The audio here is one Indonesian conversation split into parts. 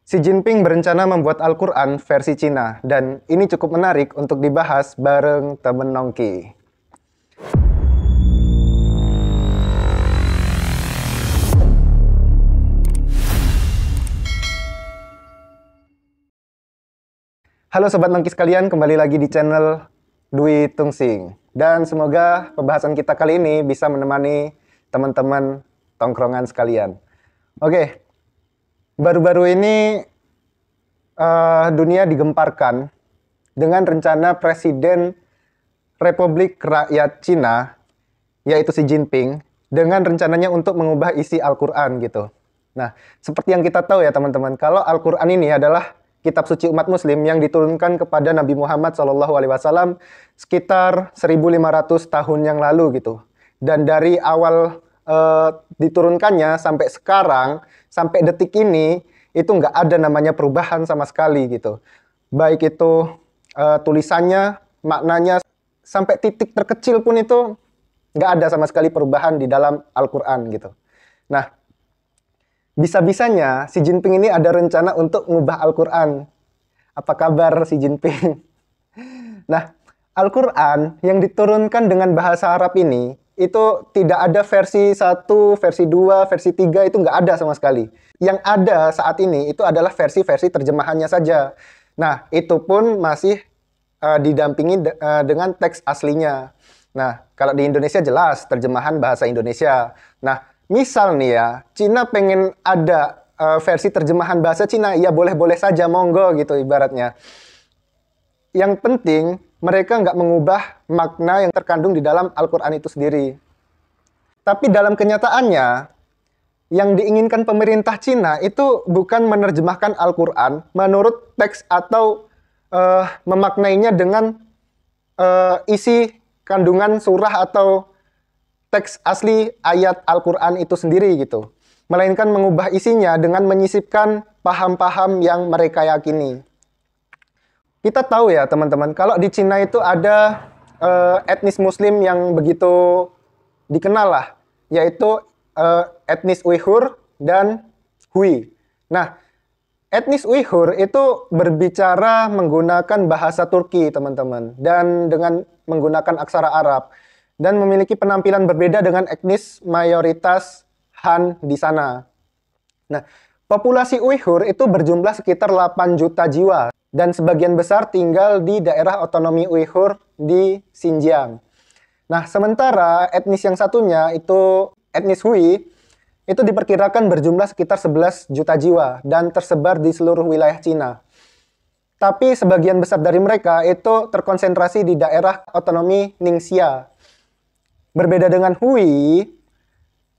Xi Jinping berencana membuat Al-Quran versi Cina, dan ini cukup menarik untuk dibahas bareng temen Nongki. Halo Sobat Nongki sekalian, kembali lagi di channel Dwi Tungsing. Dan semoga pembahasan kita kali ini bisa menemani teman-teman tongkrongan sekalian. Oke, baru-baru ini dunia digemparkan dengan rencana Presiden Republik Rakyat Cina, yaitu Xi Jinping, dengan rencananya untuk mengubah isi Al-Quran gitu. Nah, seperti yang kita tahu ya teman-teman, kalau Al-Quran ini adalah kitab suci umat muslim yang diturunkan kepada Nabi Muhammad SAW sekitar 1500 tahun yang lalu gitu. Dan dari awal diturunkannya sampai sekarang, sampai detik ini, itu nggak ada namanya perubahan sama sekali gitu. Baik itu tulisannya, maknanya, sampai titik terkecil pun itu nggak ada sama sekali perubahan di dalam Al-Quran gitu. Nah, bisa-bisanya Xi Jinping ini ada rencana untuk mengubah Al-Quran. Apa kabar Xi Jinping? Nah, Al-Quran yang diturunkan dengan bahasa Arab ini, itu tidak ada versi 1, versi 2, versi 3, itu nggak ada sama sekali. Yang ada saat ini itu adalah versi-versi terjemahannya saja. Nah, itu pun masih didampingi dengan teks aslinya. Nah, kalau di Indonesia jelas terjemahan bahasa Indonesia. Nah, misal nih ya, Cina pengen ada versi terjemahan bahasa Cina, ya boleh-boleh saja, monggo gitu ibaratnya. Yang penting, mereka nggak mengubah makna yang terkandung di dalam Al-Quran itu sendiri. Tapi dalam kenyataannya, yang diinginkan pemerintah Cina itu bukan menerjemahkan Al-Quran menurut teks atau memaknainya dengan isi kandungan surah atau teks asli ayat Al-Quran itu sendiri gitu. Melainkan mengubah isinya dengan menyisipkan paham-paham yang mereka yakini. Kita tahu ya teman-teman, kalau di Cina itu ada etnis muslim yang begitu dikenal lah, yaitu etnis Uighur dan Hui. Nah, etnis Uighur itu berbicara menggunakan bahasa Turki teman-teman, dan dengan menggunakan aksara Arab, dan memiliki penampilan berbeda dengan etnis mayoritas Han di sana. Nah, populasi Uighur itu berjumlah sekitar 8 juta jiwa, dan sebagian besar tinggal di daerah otonomi Uighur di Xinjiang. Nah, sementara etnis yang satunya itu etnis Hui, itu diperkirakan berjumlah sekitar 11 juta jiwa dan tersebar di seluruh wilayah Cina. Tapi sebagian besar dari mereka itu terkonsentrasi di daerah otonomi Ningxia. Berbeda dengan Hui,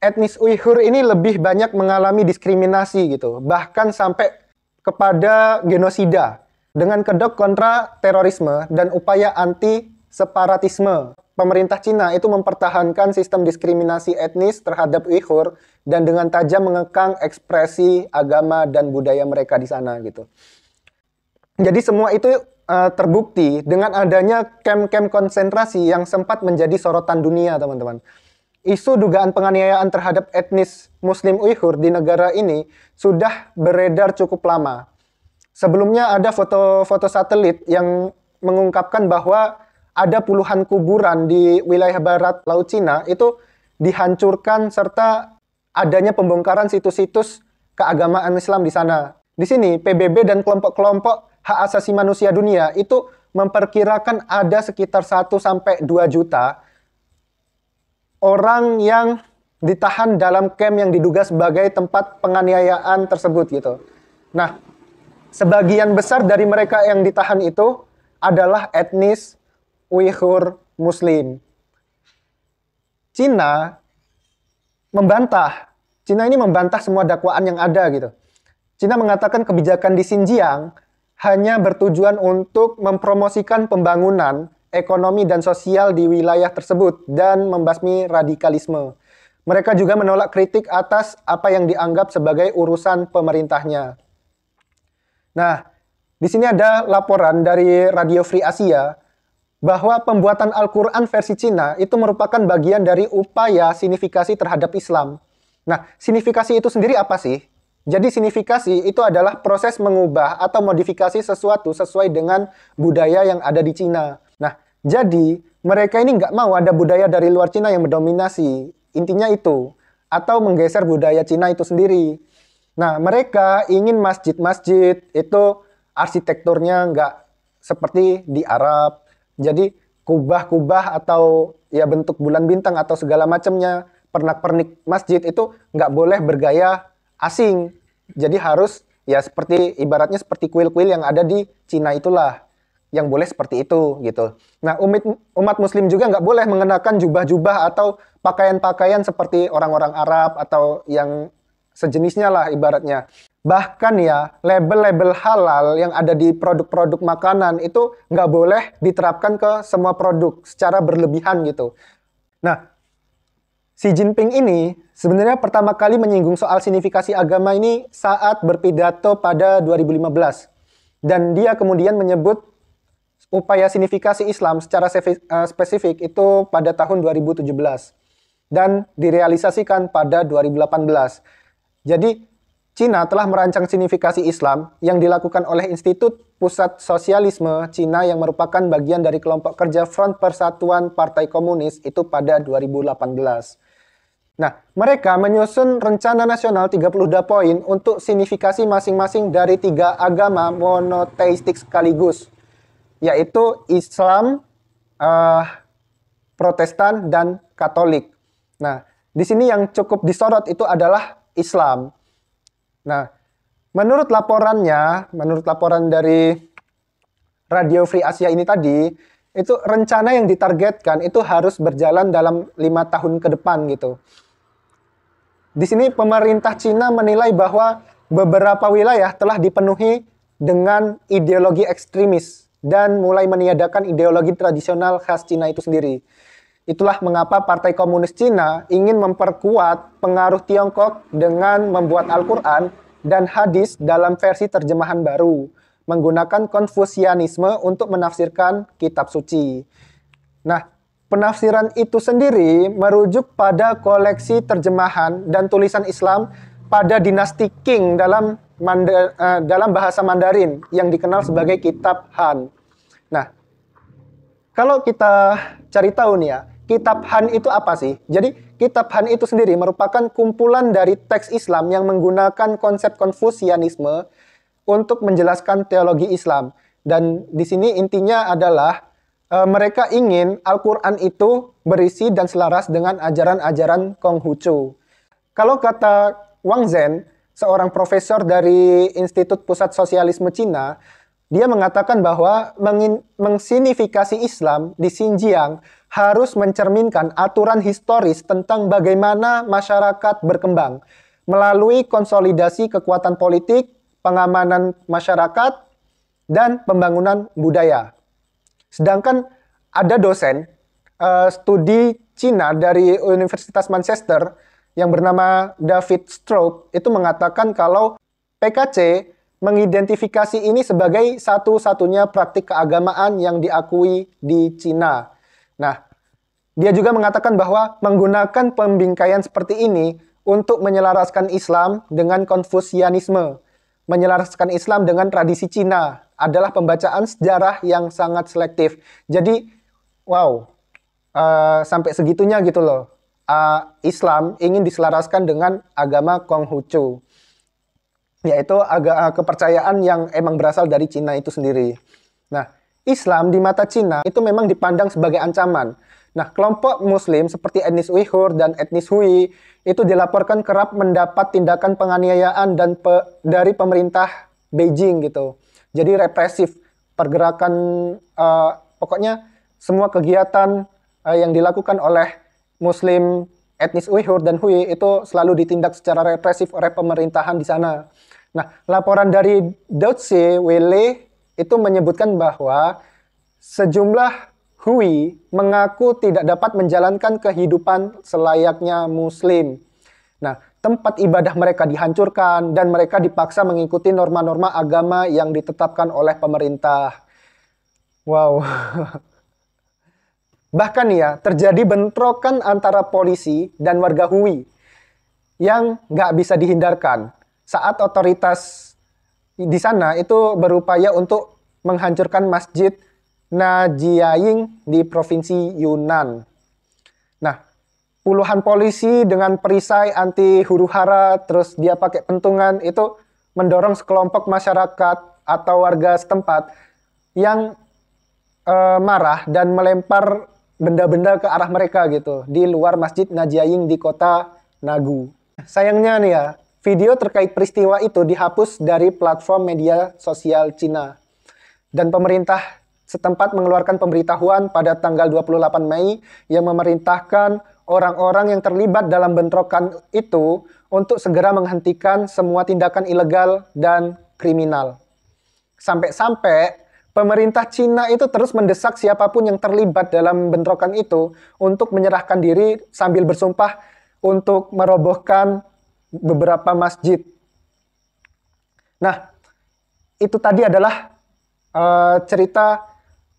etnis Uighur ini lebih banyak mengalami diskriminasi gitu, bahkan sampai kepada genosida dengan kedok kontra terorisme dan upaya anti-separatisme. Pemerintah Cina itu mempertahankan sistem diskriminasi etnis terhadap Uighur dan dengan tajam mengekang ekspresi agama dan budaya mereka di sana gitu. Jadi semua itu terbukti dengan adanya kamp-kamp konsentrasi yang sempat menjadi sorotan dunia, teman-teman. Isu dugaan penganiayaan terhadap etnis Muslim Uighur di negara ini sudah beredar cukup lama. Sebelumnya ada foto-foto satelit yang mengungkapkan bahwa ada puluhan kuburan di wilayah barat Laut Cina itu dihancurkan serta adanya pembongkaran situs-situs keagamaan Islam di sana. Di sini PBB dan kelompok-kelompok hak asasi manusia dunia itu memperkirakan ada sekitar 1-2 juta orang yang ditahan dalam camp yang diduga sebagai tempat penganiayaan tersebut gitu. Nah, sebagian besar dari mereka yang ditahan itu adalah etnis Uighur Muslim. Cina ini membantah semua dakwaan yang ada gitu. Cina mengatakan kebijakan di Xinjiang hanya bertujuan untuk mempromosikan pembangunan ekonomi dan sosial di wilayah tersebut dan membasmi radikalisme. Mereka juga menolak kritik atas apa yang dianggap sebagai urusan pemerintahnya. Nah, di sini ada laporan dari Radio Free Asia bahwa pembuatan Al-Quran versi Cina itu merupakan bagian dari upaya sinifikasi terhadap Islam. Nah, sinifikasi itu sendiri apa sih? Jadi signifikasi itu adalah proses mengubah atau modifikasi sesuatu sesuai dengan budaya yang ada di Cina. Nah, jadi mereka ini nggak mau ada budaya dari luar Cina yang mendominasi. Intinya itu. Atau menggeser budaya Cina itu sendiri. Nah, mereka ingin masjid-masjid itu arsitekturnya nggak seperti di Arab. Jadi kubah-kubah atau ya bentuk bulan bintang atau segala macamnya, pernak-pernik masjid itu nggak boleh bergaya asing. Jadi harus ya seperti ibaratnya seperti kuil-kuil yang ada di Cina itulah yang boleh seperti itu gitu. Nah, umat Muslim juga nggak boleh mengenakan jubah-jubah atau pakaian-pakaian seperti orang-orang Arab atau yang sejenisnya lah ibaratnya. Bahkan ya, label-label halal yang ada di produk-produk makanan itu nggak boleh diterapkan ke semua produk secara berlebihan gitu. Nah, Xi Jinping ini sebenarnya pertama kali menyinggung soal signifikasi agama ini saat berpidato pada 2015. Dan dia kemudian menyebut upaya signifikasi Islam secara spesifik itu pada tahun 2017 dan direalisasikan pada 2018. Jadi Cina telah merancang signifikasi Islam yang dilakukan oleh Institut Pusat Sosialisme Cina yang merupakan bagian dari kelompok kerja Front Persatuan Partai Komunis itu pada 2018. Nah, mereka menyusun rencana nasional 32 poin untuk signifikasi masing-masing dari 3 agama monoteistik sekaligus, yaitu Islam, Protestan, dan Katolik. Nah, di sini yang cukup disorot itu adalah Islam. Nah, menurut laporan dari Radio Free Asia ini tadi, itu rencana yang ditargetkan itu harus berjalan dalam 5 tahun ke depan gitu. Di sini pemerintah Cina menilai bahwa beberapa wilayah telah dipenuhi dengan ideologi ekstremis dan mulai meniadakan ideologi tradisional khas Cina itu sendiri. Itulah mengapa Partai Komunis Cina ingin memperkuat pengaruh Tiongkok dengan membuat Al-Quran dan hadis dalam versi terjemahan baru, menggunakan Konfusianisme untuk menafsirkan kitab suci. Nah, penafsiran itu sendiri merujuk pada koleksi terjemahan dan tulisan Islam pada dinasti Qing dalam bahasa Mandarin yang dikenal sebagai Kitab Han. Nah, kalau kita cari tahu nih ya, Kitab Han itu apa sih? Jadi, Kitab Han itu sendiri merupakan kumpulan dari teks Islam yang menggunakan konsep Konfusianisme untuk menjelaskan teologi Islam. Dan di sini intinya adalah mereka ingin Al-Quran itu berisi dan selaras dengan ajaran-ajaran Konghucu. Kalau kata Wang Zhen, seorang profesor dari Institut Pusat Sosialisme Cina, dia mengatakan bahwa mengsignifikasi Islam di Xinjiang harus mencerminkan aturan historis tentang bagaimana masyarakat berkembang melalui konsolidasi kekuatan politik, pengamanan masyarakat, dan pembangunan budaya. Sedangkan ada dosen studi Cina dari Universitas Manchester yang bernama David Straub itu mengatakan kalau PKC mengidentifikasi ini sebagai satu-satunya praktik keagamaan yang diakui di Cina. Nah, dia juga mengatakan bahwa menggunakan pembingkaian seperti ini untuk menyelaraskan Islam dengan Konfusianisme, menyelaraskan Islam dengan tradisi Cina adalah pembacaan sejarah yang sangat selektif. Jadi, wow, sampai segitunya gitu loh. Islam ingin diselaraskan dengan agama Konghucu, yaitu kepercayaan yang emang berasal dari Cina itu sendiri. Nah, Islam di mata Cina itu memang dipandang sebagai ancaman. Nah, kelompok Muslim seperti etnis Uighur dan etnis Hui itu dilaporkan kerap mendapat tindakan penganiayaan dari pemerintah Beijing gitu. Jadi represif, pergerakan, pokoknya semua kegiatan yang dilakukan oleh Muslim etnis Uighur dan Hui itu selalu ditindak secara represif oleh pemerintahan di sana. Nah, laporan dari Deutsche Welle itu menyebutkan bahwa sejumlah Hui mengaku tidak dapat menjalankan kehidupan selayaknya Muslim. Nah, tempat ibadah mereka dihancurkan dan mereka dipaksa mengikuti norma-norma agama yang ditetapkan oleh pemerintah. Wow. Bahkan ya, terjadi bentrokan antara polisi dan warga Hui yang nggak bisa dihindarkan. saat otoritas di sana itu berupaya untuk menghancurkan Masjid Najiaying di provinsi Yunnan. Nah, puluhan polisi dengan perisai anti huru-hara, terus dia pakai pentungan, itu mendorong sekelompok masyarakat atau warga setempat yang marah dan melempar benda-benda ke arah mereka gitu di luar Masjid Najiaying di kota Nagu. Sayangnya nih ya, video terkait peristiwa itu dihapus dari platform media sosial Cina. Dan pemerintah setempat mengeluarkan pemberitahuan pada tanggal 28 Mei yang memerintahkan orang-orang yang terlibat dalam bentrokan itu untuk segera menghentikan semua tindakan ilegal dan kriminal. Sampai-sampai pemerintah Cina itu terus mendesak siapapun yang terlibat dalam bentrokan itu untuk menyerahkan diri sambil bersumpah untuk merobohkan beberapa masjid. Nah, itu tadi adalah cerita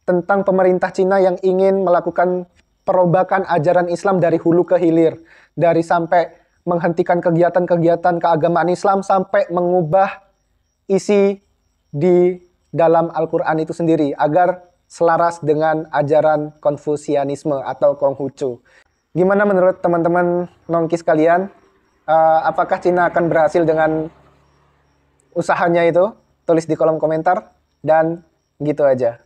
tentang pemerintah Cina yang ingin melakukan perombakan ajaran Islam dari hulu ke hilir, dari sampai menghentikan kegiatan-kegiatan keagamaan Islam sampai mengubah isi di dalam Al-Quran itu sendiri agar selaras dengan ajaran Konfusianisme atau Konghucu. Gimana menurut teman-teman nongki sekalian? Apakah Cina akan berhasil dengan usahanya itu? Tulis di kolom komentar. Dan gitu aja.